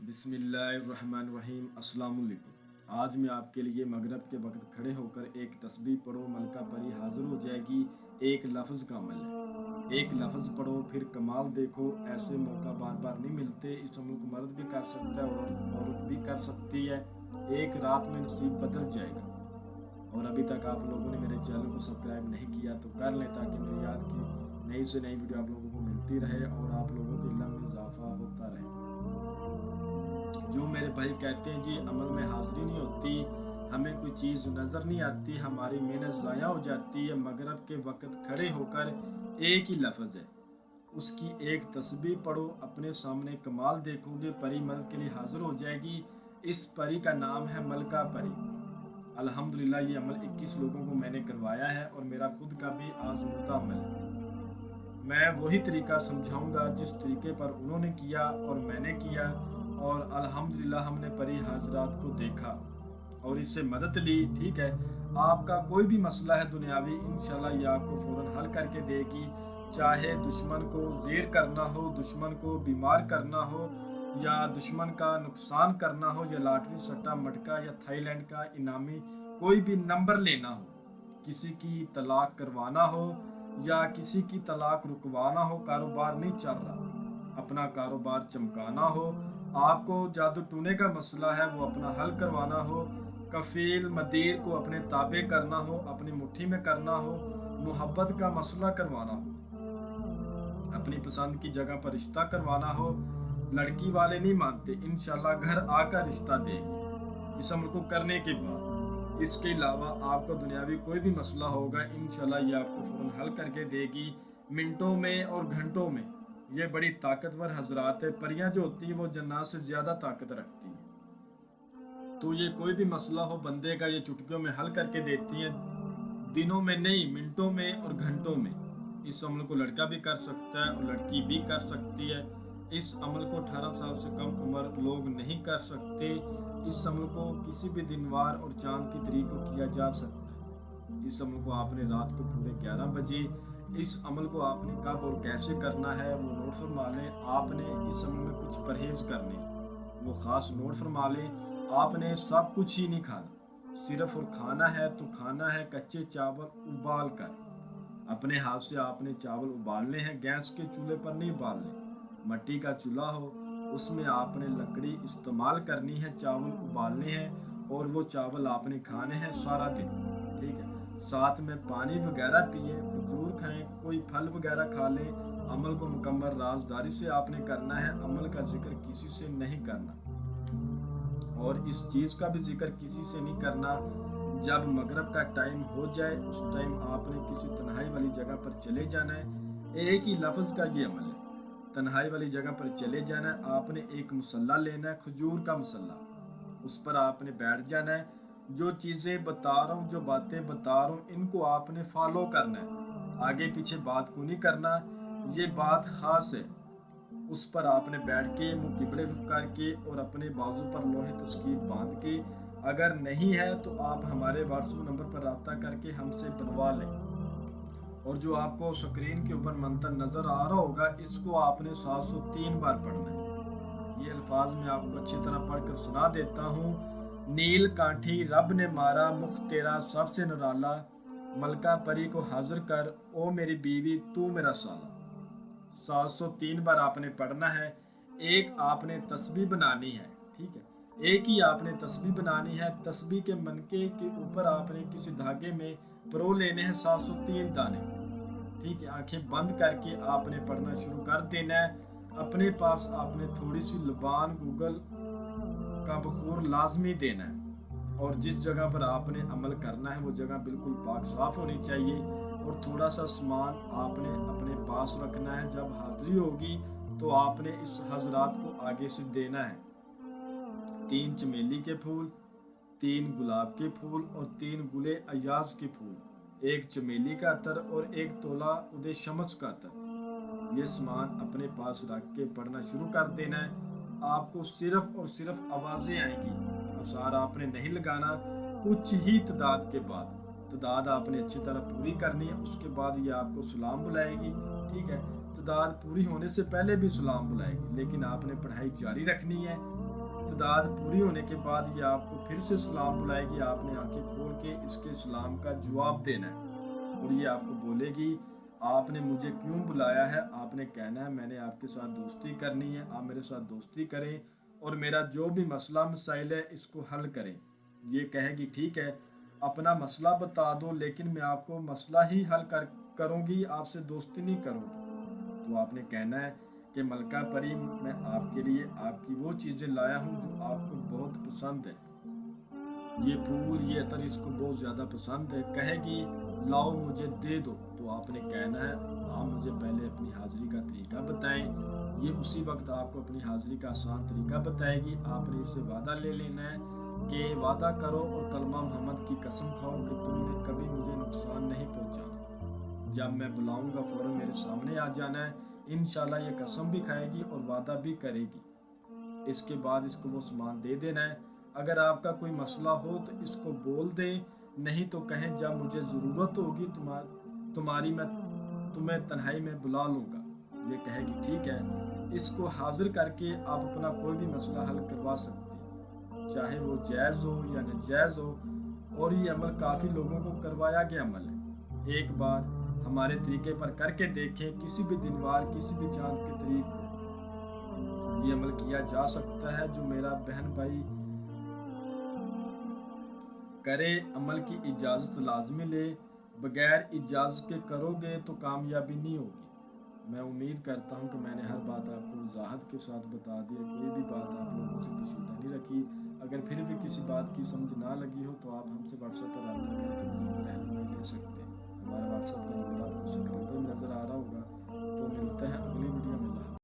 बिस्मिल्लाहिर्रहमानिर्रहीम। अस्सलाम वालेकुम। आज मैं आपके लिए मगरिब के वक्त खड़े होकर एक तस्बीह पढ़ो, मलका परी हाजिर हो जाएगी। एक लफ्ज़ का अमल है। एक लफ्ज़ पढ़ो फिर कमाल देखो। ऐसे मौका बार बार नहीं मिलते। इस अमल को मर्द भी कर सकता है और औरत भी कर सकती है। एक रात में नसीब बदल जाएगा। और अभी तक आप लोगों ने मेरे चैनल को सब्सक्राइब नहीं किया तो कर लें, ताकि मेरी याद की नई से नई वीडियो आप लोगों को मिलती रहे और आप लोगों के इल्म में इजाफा होता रहे। जो मेरे भाई कहते हैं जी अमल में हाज़िरी नहीं होती, हमें कोई चीज़ नज़र नहीं आती, हमारी मेहनत ज़ाया हो जाती है। मगरिब के वक्त खड़े होकर एक ही लफ्ज़ है, उसकी एक तस्बीह पढ़ो, अपने सामने कमाल देखोगे। परी मदद के लिए हाजिर हो जाएगी। इस परी का नाम है मलका परी। अल्हम्दुलिल्लाह ये अमल 21 लोगों को मैंने करवाया है और मेरा खुद का भी आज़मूदा अमल है। मैं वही तरीका समझाऊंगा जिस तरीके पर उन्होंने किया और मैंने किया, और अल्हम्दुलिल्लाह हमने परी हाजरात को देखा और इससे मदद ली। ठीक है, आपका कोई भी मसला है दुनियावी, इंशाल्लाह ये आपको फ़ौरन हल करके देगी। चाहे दुश्मन को ज़ेर करना हो, दुश्मन को बीमार करना हो, या दुश्मन का नुकसान करना हो, या लॉटरी सट्टा मटका या थाईलैंड का इनामी कोई भी नंबर लेना हो, किसी की तलाक करवाना हो या किसी की तलाक रुकवाना हो, कारोबार नहीं चल रहा, अपना कारोबार चमकाना हो, आपको जादू टूने का मसला है वो अपना हल करवाना हो, कफील मदीर को अपने ताबे करना हो, अपनी मुट्ठी में करना हो, मोहब्बत का मसला करवाना हो, अपनी पसंद की जगह पर रिश्ता करवाना हो, लड़की वाले नहीं मानते, इंशाल्लाह घर आकर रिश्ता देंगे इस अमल को करने के बाद। इसके अलावा आपका दुनियावी कोई भी मसला होगा, इंशाल्लाह ये आपको फ़ौरन हल करके देगी, मिनटों में और घंटों में। ये बड़ी ताकतवर हजरात है। परियां जो होती है वो जन्नात से ज़्यादा ताकत रखती है। तो ये कोई भी मसला हो बंदे का, ये चुटकियों में हल करके देती हैं, दिनों में नहीं, मिनटों में और घंटों में। इस अमल को लड़का भी कर सकता है और लड़की भी कर सकती है। इस अमल को 18 साल से कम उम्र लोग नहीं कर सकते। इस अमल को किसी भी दिन वार और चांद की तारीख को किया जा सकता है। इस अमल को आपने रात को पूरे 11 बजे, इस अमल को आपने कब और कैसे करना है वो नोट फरमा लें। आपने इस अमल में कुछ परहेज करने, वो ख़ास नोट फरमा लें। आपने सब कुछ ही नहीं खाना, सिर्फ और खाना है तो खाना है कच्चे चावल उबाल कर। अपने हाथ से आपने चावल उबालने हैं, गैस के चूल्हे पर नहीं उबालने। मट्टी का चूल्हा हो, उसमें आपने लकड़ी इस्तेमाल करनी है, चावल उबालने हैं और वो चावल आपने खाने हैं सारा दिन। ठीक है, साथ में पानी वगैरह पिए, खजूर खाएं, कोई फल वगैरह खा लें। अमल को मुकम्मल राजदारी से आपने करना है, अमल का जिक्र किसी से नहीं करना, और इस चीज़ का भी जिक्र किसी से नहीं करना। जब मगरिब का टाइम हो जाए उस टाइम आपने किसी तन्हाई वाली जगह पर चले जाना है। एक ही लफ्ज़ का ये अमल है, तन्हाई वाली जगह पर चले जाना है। आपने एक मुसल्ला लेना है, खजूर का मुसल्ला, उस पर आपने बैठ जाना है। जो चीज़ें बता रहा हूँ, जो बातें बता रहा हूँ, इनको आपने फॉलो करना है, आगे पीछे बात को नहीं करना। ये बात ख़ास है। उस पर आपने बैठ के मुँह किबले करके और अपने बाजू पर लोहे तस्कीर बांध के, अगर नहीं है तो आप हमारे व्हाट्सएप नंबर पर रब्ता करके हमसे बनवा लें। और जो आपको स्क्रीन के ऊपर मंत्र नज़र आ रहा होगा, इसको आपने 703 बार पढ़ना है। ये अल्फाज मैं आपको अच्छी तरह पढ़कर सुना देता हूँ। नील काठी रब ने मारा, मुख तेरा सबसे निराला, मलका परी को हाजिर कर, ओ मेरी बीवी तू मेरा साला। 703 बार आपने पढ़ना है। एक आपने तस्बीह बनानी है। ठीक है, एक ही आपने तस्बीह बनानी है। तस्बीह के मनके के ऊपर आपने किसी धागे में परो लेने हैं 703 दाने। ठीक है, आंखें बंद करके आपने पढ़ना शुरू कर देना है। अपने पास आपने थोड़ी सी लबान गूगल का बखूर लाजमी देना है, और जिस जगह पर आपने अमल करना है वो जगह बिल्कुल पाक साफ होनी चाहिए, और थोड़ा सा सामान आपने अपने पास रखना है। जब हाजिरी होगी तो आपने इस हजरात को आगे से देना है। 3 चमेली के फूल, 3 गुलाब के फूल और 3 गुले अयाज के फूल, 1 चमेली का अतर और 1 तोला उदय शमस का अतर। ये सामान अपने पास रख के पढ़ना शुरू कर देना है। आपको सिर्फ और सिर्फ आवाज़ें आएंगी, अवसार आपने नहीं लगाना। कुछ ही तादाद के बाद, तादाद आपने अच्छी तरह पूरी करनी है, उसके बाद ये आपको सलाम बुलाएगी। ठीक है, तादाद पूरी होने से पहले भी सलाम बुलाएगी, लेकिन आपने पढ़ाई जारी रखनी है। تعداد پوری ہونے کے بعد یہ آپ کو پھر سے سلام بلائے گی. آپ نے آنکھیں کھول کے اس کے سلام کا جواب دینا ہے اور یہ آپ کو بولے گی آپ نے مجھے کیوں بلایا ہے. آپ نے کہنا ہے میں نے آپ کے ساتھ دوستی کرنی ہے, آپ میرے ساتھ دوستی کریں اور میرا جو بھی مسئلہ مسائل ہے اس کو حل کریں. یہ کہے گی ٹھیک ہے اپنا مسئلہ بتا دو لیکن میں آپ کو مسئلہ ہی حل کروں گی, آپ سے دوستی نہیں کروں گی. تو آپ نے کہنا ہے کہ ملکہ پری میں آپ کے لیے آپ کی وہ چیزیں لایا ہوں جو آپ کو بہت پسند ہے. یہ پھول یہ عطر اس کو بہت زیادہ پسند ہے. کہے گی لاؤ مجھے دے دو. تو آپ نے کہنا ہے آپ مجھے پہلے اپنی حاضری کا طریقہ بتائیں. یہ اسی وقت آپ کو اپنی حاضری کا آسان طریقہ بتائے گی. آپ نے اس سے وعدہ لے لینا ہے کہ وعدہ کرو اور کلمہ محمد کی قسم کھاؤ کہ تم نے کبھی مجھے نقصان نہیں پہنچانا. جب میں بلاؤں گا فوراً میرے سامنے آ جانا ہے. انشاءاللہ یہ قسم بھی کھائے گی اور وعدہ بھی کرے گی. اس کے بعد اس کو وہ سامان دے دینا ہے. اگر آپ کا کوئی مسئلہ ہو تو اس کو بول دیں, نہیں تو کہیں جب مجھے ضرورت ہوگی تمہاری میں تمہیں تنہائی میں بلا لوں گا. یہ کہے گی ٹھیک ہے. اس کو حاضر کر کے آپ اپنا کوئی بھی مسئلہ حل کروا سکتے ہیں, چاہے وہ جائز ہو یا ناجائز ہو. اور یہ عمل کافی لوگوں کو کروایا گیا عمل ہے. ایک بار ہمارے طریقے پر کر کے دیکھیں, کسی بھی دن وار کسی بھی چاند کے طریق کو یہ عمل کیا جا سکتا ہے. جو میرا بہن بھائی کرے عمل کی اجازت لازمی لے, بغیر اجازت کے کرو گے تو کامیابی نہیں ہوگی. میں امید کرتا ہوں کہ میں نے ہر بات آپ کو وضاحت کے ساتھ بتا دی. کوئی بھی بات آپ لوگوں سے پوشیدہ نہیں رکھی. اگر پھر بھی کسی بات کی سمجھ نہ لگی ہو تو آپ ہم سے واٹس ایپ پر رابطہ کر کے مزید رہنمائی لے سکتے ہیں. ہمارا واٹس ایپ کا نمبر آپ کو اسکرین پر نظر آ رہا ہوگا. تو ملتے ہیں اگلی ویڈیو میں. اللہ